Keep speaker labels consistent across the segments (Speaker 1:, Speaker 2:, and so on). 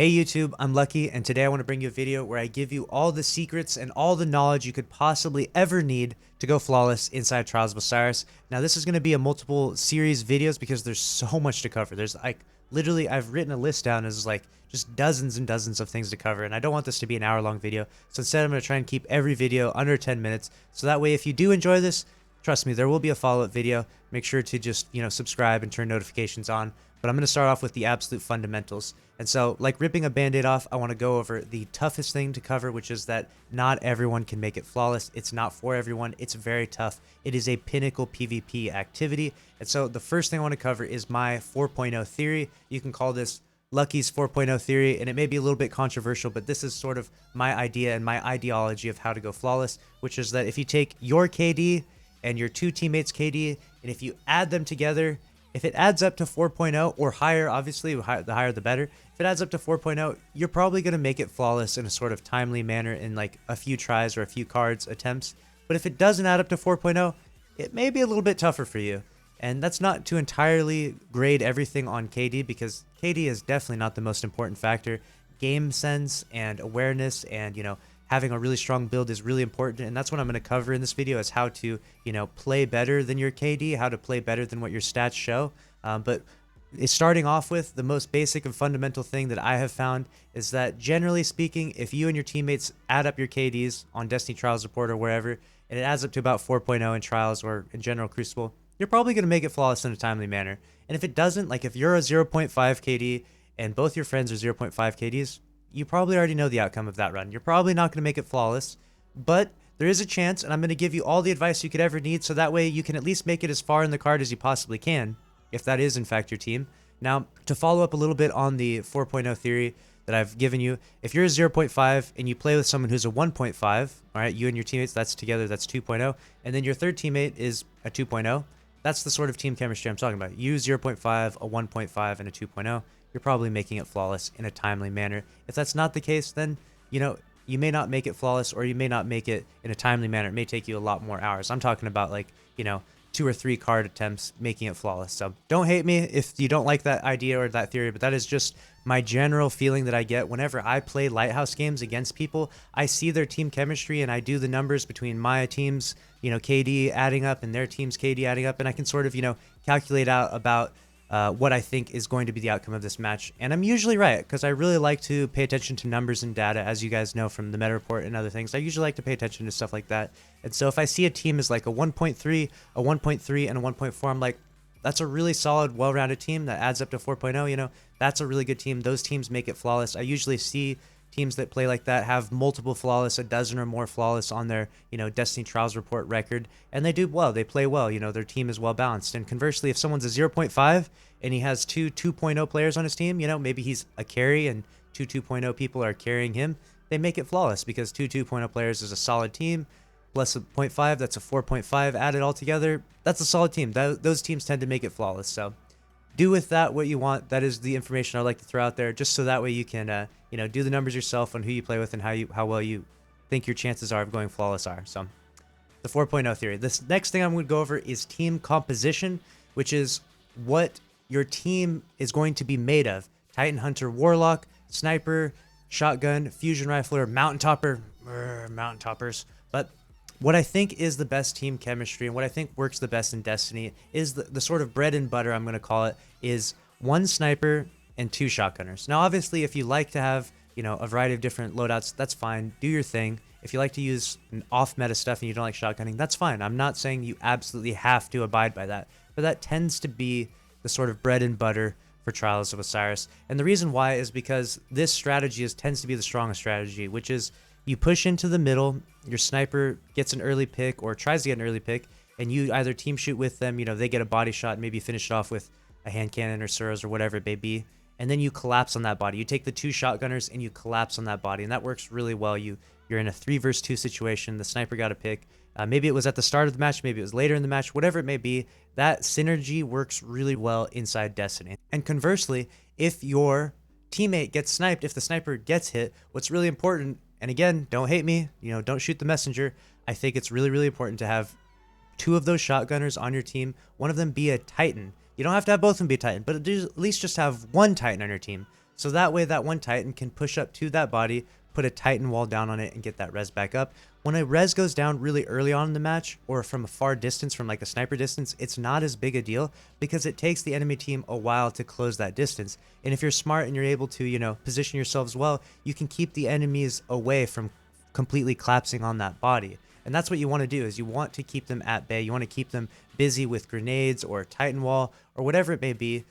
Speaker 1: Hey YouTube, I'm Lucky, and today I want to bring you a video where I give you all the secrets and all the knowledge you could possibly ever need to go flawless inside Trials of Osiris. Now this is going to be a multiple series videos because there's so much to cover. There's like, literally I've written a list down as like just dozens and dozens of things to cover, and I don't want this to be an hour-long video. So instead I'm going to try and keep every video under 10 minutes. So that way if you do enjoy this, trust me, there will be a follow-up video. Make sure to just, subscribe and turn notifications on. But I'm going to start off with the absolute fundamentals. And so, like ripping a band-aid off, I want to go over the toughest thing to cover, which is that not everyone can make it flawless. It's not for everyone. It's very tough. It is a pinnacle PvP activity. And so the first thing I want to cover is my 4.0 theory. You can call this Lucky's 4.0 theory, and it may be a little bit controversial, but this is sort of my idea and my ideology of how to go flawless, which is that if you take your KD and your two teammates' KD, and if you add them together, if it adds up to 4.0 or higher, obviously, the higher the better. If it adds up to 4.0, you're probably going to make it flawless in a sort of timely manner in like a few tries or a few cards attempts. But if it doesn't add up to 4.0, it may be a little bit tougher for you. And that's not to entirely grade everything on KD, because KD is definitely not the most important factor. Game sense and awareness and, having a really strong build is really important, and that's what I'm going to cover in this video, is how to, play better than your KD, how to play better than what your stats show. But starting off with, the most basic and fundamental thing that I have found is that, generally speaking, if you and your teammates add up your KDs on Destiny Trials Report or wherever, and it adds up to about 4.0 in Trials or in general Crucible, you're probably going to make it flawless in a timely manner. And if it doesn't, like if you're a 0.5 KD and both your friends are 0.5 KDs, you probably already know the outcome of that run. You're probably not going to make it flawless, but there is a chance, and I'm going to give you all the advice you could ever need, so that way you can at least make it as far in the card as you possibly can, if that is in fact your team. Now, to follow up a little bit on the 4.0 theory that I've given you, if you're a 0.5 and you play with someone who's a 1.5, all right, you and your teammates, that's together, that's 2.0, and then your third teammate is a 2.0, that's the sort of team chemistry I'm talking about. You 0.5, a 1.5, and a 2.0. You're probably making it flawless in a timely manner. If that's not the case, then, you may not make it flawless, or you may not make it in a timely manner. It may take you a lot more hours. I'm talking about like, 2 or 3 card attempts making it flawless. So don't hate me if you don't like that idea or that theory, but that is just my general feeling that I get whenever I play Lighthouse games against people. I see their team chemistry and I do the numbers between my team's, KD adding up and their team's KD adding up, and I can sort of, calculate out about what I think is going to be the outcome of this match. And I'm usually right, because I really like to pay attention to numbers and data, as you guys know from the meta report and other things. I usually like to pay attention to stuff like that. And so if I see a team is like a 1.3, a 1.3, and a 1.4, I'm like, that's a really solid, well-rounded team that adds up to 4.0, that's a really good team. Those teams make it flawless. I usually see teams that play like that have multiple flawless, a dozen or more flawless on their, Destiny Trials Report record, and they do well. They play well. Their team is well balanced. And conversely, if someone's a 0.5 and he has two 2.0 players on his team, maybe he's a carry and two 2.0 people are carrying him, they make it flawless, because two 2.0 players is a solid team, plus a 0.5, that's a 4.5 added all together. That's a solid team. Those teams tend to make it flawless. So do with that what you want. That is the information I like to throw out there, just so that way you can, do the numbers yourself on who you play with and how well you think your chances are of going flawless are. So the 4.0 theory. This next thing I'm going to go over is team composition, which is what your team is going to be made of. Titan Hunter Warlock, Sniper, Shotgun, Fusion Rifler, Mountain Topper, Mountain Toppers. But what I think is the best team chemistry and what I think works the best in Destiny is the sort of bread and butter, I'm going to call it, is 1 Sniper and 2 Shotgunners. Now, obviously, if you like to have, a variety of different loadouts, that's fine. Do your thing. If you like to use off-meta stuff and you don't like shotgunning, that's fine. I'm not saying you absolutely have to abide by that, but that tends to be the sort of bread and butter for Trials of Osiris. And the reason why is because this strategy tends to be the strongest strategy, which is you push into the middle, your sniper gets an early pick or tries to get an early pick, and you either team shoot with them, they get a body shot, maybe finish it off with a hand cannon or Suros or whatever it may be, and then you collapse on that body. You take the 2 shotgunners and you collapse on that body, and that works really well. You're in a 3 versus 2 situation. The sniper got a pick. Maybe it was at the start of the match, maybe it was later in the match, whatever it may be. That synergy works really well inside Destiny. And conversely, if your teammate gets sniped, if the sniper gets hit, what's really important, and again, don't hate me, don't shoot the messenger, I think it's really, really important to have 2 of those shotgunners on your team, one of them be a Titan. You don't have to have both of them be a Titan, but at least just have 1 Titan on your team. So that way that one Titan can push up to that body, put a Titan wall down on it, and get that res back up. When a res goes down really early on in the match, or from a far distance, from like a sniper distance, it's not as big a deal because it takes the enemy team a while to close that distance. And if you're smart and you're able to, you know, position yourselves well, you can keep the enemies away from completely collapsing on that body. And that's what you want to do, is you want to keep them at bay. You want to keep them busy with grenades or Titan wall or whatever it may be,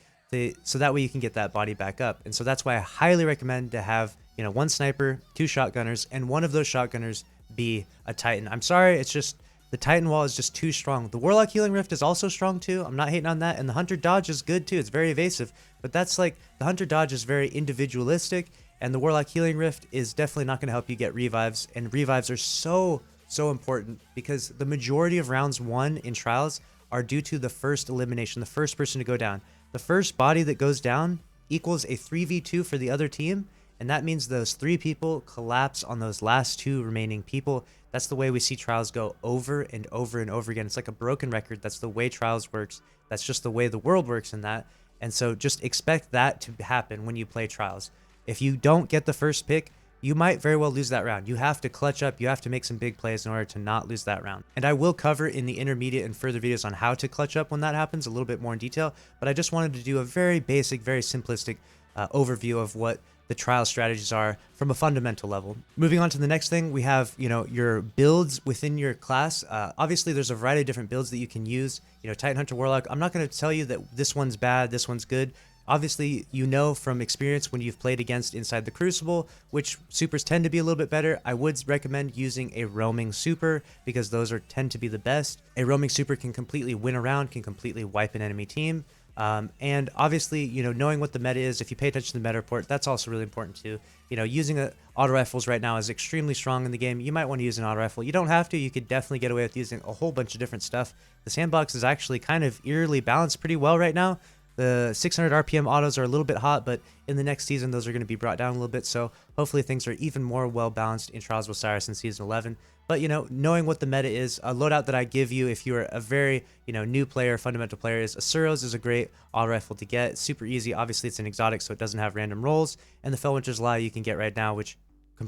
Speaker 1: so that way you can get that body back up. And so that's why I highly recommend to have, you know, one sniper, two shotgunners, and one of those shotgunners be a Titan. I'm sorry, it's just the Titan wall is just too strong. The Warlock Healing Rift is also strong too. I'm not hating on that. And the Hunter Dodge is good too. It's very evasive. But that's like, the Hunter Dodge is very individualistic, and the Warlock Healing Rift is definitely not going to help you get revives. And revives are so important because the majority of rounds won in Trials are due to the first elimination, the first person to go down. The first body that goes down equals a 3v2 for the other team, and that means those 3 people collapse on those last 2 remaining people. That's the way we see Trials go over and over and over again. It's like a broken record. That's the way Trials works. That's just the way the world works in that. And so just expect that to happen when you play Trials. If you don't get the first pick, you might very well lose that round. You have to clutch up. You have to make some big plays in order to not lose that round. And I will cover in the intermediate and further videos on how to clutch up when that happens a little bit more in detail. But I just wanted to do a very basic, very simplistic overview of what the trial strategies are from a fundamental level. Moving on to the next thing, we have, you know, your builds within your class. Obviously, there's a variety of different builds that you can use. You know, Titan Hunter Warlock. I'm not going to tell you that this one's bad, this one's good. Obviously, you know from experience when you've played against inside the Crucible, which supers tend to be a little bit better. I would recommend using a roaming super because those tend to be the best. A roaming super can completely win a round, can completely wipe an enemy team. And obviously, you know, knowing what the meta is, if you pay attention to the meta report, that's also really important too. You know, using auto rifles right now is extremely strong in the game. You might want to use an auto rifle. You don't have to. You could definitely get away with using a whole bunch of different stuff. The sandbox is actually kind of eerily balanced pretty well right now. The 600 RPM autos are a little bit hot, but in the next season, those are going to be brought down a little bit. So hopefully things are even more well balanced in Trials of Osiris in Season 11. But, you know, knowing what the meta is, a loadout that I give you if you're a very, you know, new player, fundamental player, is Asuros is a great auto rifle to get. It's super easy. Obviously, it's an exotic, so it doesn't have random rolls. And the Fellwinter's Lie you can get right now, which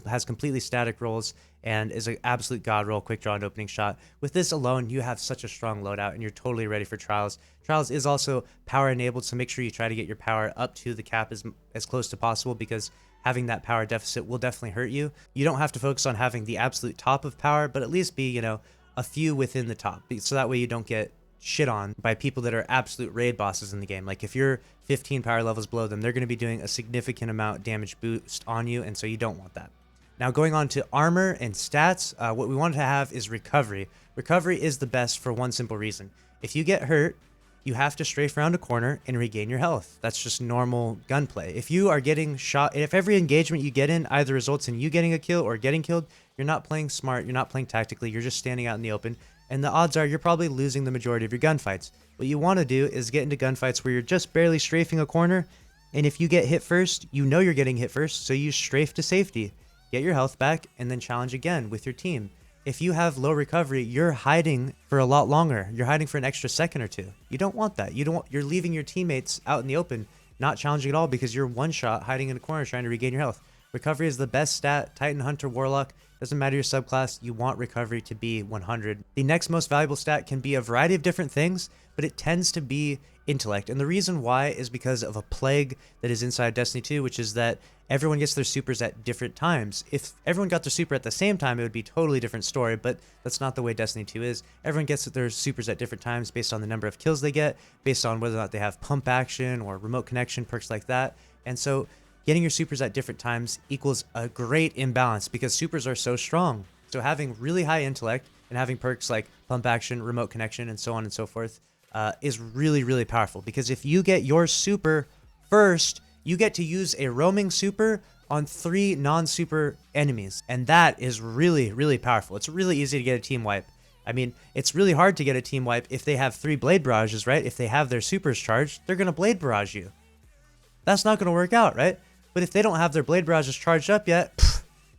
Speaker 1: has completely static rolls and is an absolute god roll, quick draw and opening shot. With this alone, you have such a strong loadout and you're totally ready for Trials. Trials is also power enabled, so make sure you try to get your power up to the cap as close to possible, because having that power deficit will definitely hurt you. You don't have to focus on having the absolute top of power, but at least be, you know, a few within the top, so that way you don't get shit on by people that are absolute raid bosses in the game. Like if you're 15 power levels below them, they're going to be doing a significant amount damage boost on you, and so you don't want that. Now going on to armor and stats, what we want to have is recovery. Recovery is the best for one simple reason. If you get hurt, you have to strafe around a corner and regain your health. That's just normal gunplay. If you are getting shot, if every engagement you get in either results in you getting a kill or getting killed, you're not playing smart, you're not playing tactically, you're just standing out in the open, and the odds are you're probably losing the majority of your gunfights. What you want to do is get into gunfights where you're just barely strafing a corner, and if you get hit first, you know you're getting hit first, so you strafe to safety. Get your health back, and then challenge again with your team. If you have low recovery, you're hiding for a lot longer. You're hiding for an extra second or two. You don't want that. You're leaving your teammates out in the open, not challenging at all, because you're one shot hiding in a corner trying to regain your health. Recovery is the best stat. Titan, Hunter, Warlock, doesn't matter your subclass, you want recovery to be 100. The next most valuable stat can be a variety of different things, but it tends to be intellect. And the reason why is because of a plague that is inside Destiny 2, which is that everyone gets their supers at different times. If everyone got their super at the same time, it would be a totally different story, but that's not the way Destiny 2 is. Everyone gets their supers at different times based on the number of kills they get, based on whether or not they have pump action or remote connection, perks like that. And so getting your supers at different times equals a great imbalance because supers are so strong. So having really high intellect and having perks like pump action, remote connection, and so on and so forth is really, really powerful, because if you get your super first, you get to use a roaming super on 3 non-super enemies. And that is really, really powerful. It's really easy to get a team wipe. I mean, it's really hard to get a team wipe if they have 3 blade barrages, right? If they have their supers charged, they're going to blade barrage you. That's not going to work out, right? But if they don't have their blade barrages charged up yet,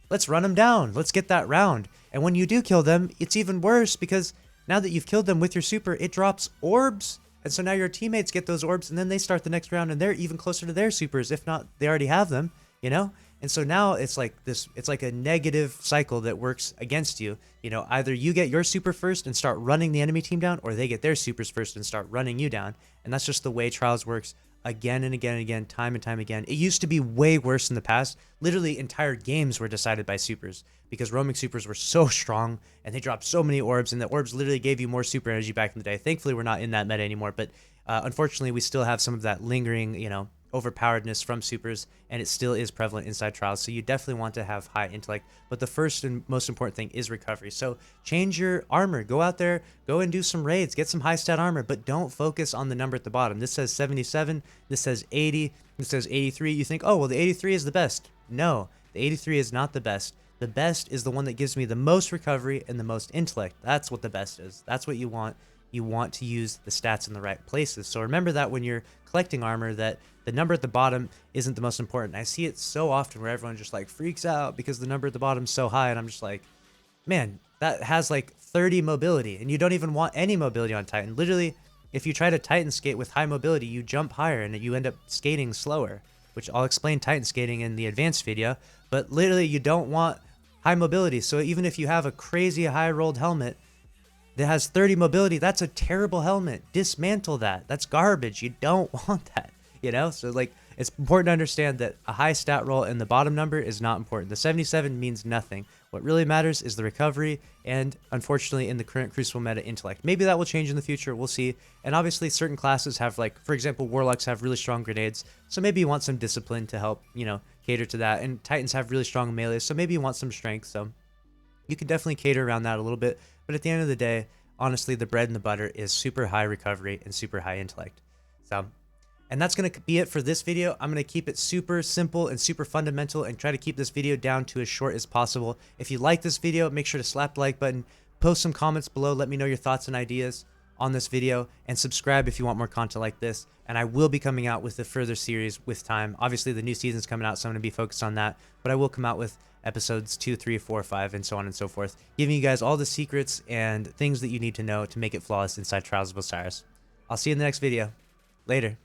Speaker 1: let's run them down. Let's get that round. And when you do kill them, it's even worse, because now that you've killed them with your super, it drops orbs And so now your teammates get those orbs, and then they start the next round, and they're even closer to their supers. If not, they already have them, you know? And so now it's like this, it's like a negative cycle that works against you. You know, either you get your super first and start running the enemy team down, or they get their supers first and start running you down. And that's just the way Trials works again and again and again, time and time again. It used to be way worse in the past. Literally entire games were decided by supers because roaming supers were so strong and they dropped so many orbs, and the orbs literally gave you more super energy back in the day. Thankfully, we're not in that meta anymore, but unfortunately, we still have some of that lingering, you know, overpoweredness from supers, and it still is prevalent inside Trials. So you definitely want to have high intellect, but the first and most important thing is recovery. So change your armor, go out there, go and do some raids, get some high stat armor, but don't focus on the number at the bottom. This says 77, this says 80, this says 83. You think, oh well, the 83 is the best. No, the 83 is not the best. The best is the one that gives me the most recovery and the most intellect. That's what the best is. That's what you want. You want to use the stats in the right places. So remember that when you're collecting armor, that the number at the bottom isn't the most important. I see it so often where everyone just like freaks out because the number at the bottom is so high, and I'm just like, man, that has like 30 mobility, and you don't even want any mobility on Titan. Literally, if you try to Titan skate with high mobility, you jump higher and you end up skating slower, which I'll explain Titan skating in the advanced video, but literally you don't want high mobility. So even if you have a crazy high rolled helmet that has 30 mobility, that's a terrible helmet. Dismantle that. That's garbage. You don't want that, you know? So like, it's important to understand that a high stat roll and the bottom number is not important. The 77 means nothing. What really matters is the recovery and, unfortunately, in the current Crucible meta, intellect. Maybe that will change in the future. We'll see. And obviously, certain classes have, like, for example, Warlocks have really strong grenades. So maybe you want some discipline to help, you know, cater to that. And Titans have really strong melee. So maybe you want some strength. So you can definitely cater around that a little bit. But at the end of the day, honestly, the bread and the butter is super high recovery and super high intellect. So, and that's going to be it for this video. I'm going to keep it super simple and super fundamental and try to keep this video down to as short as possible. If you like this video, make sure to slap the like button, post some comments below, let me know your thoughts and ideas on this video, and subscribe if you want more content like this. And I will be coming out with a further series with time. Obviously, the new season's coming out, so I'm going to be focused on that, but I will come out with episodes 2, 3, 4, 5, and so on and so forth, giving you guys all the secrets and things that you need to know to make it flawless inside Trials of Osiris. I'll see you in the next video. Later.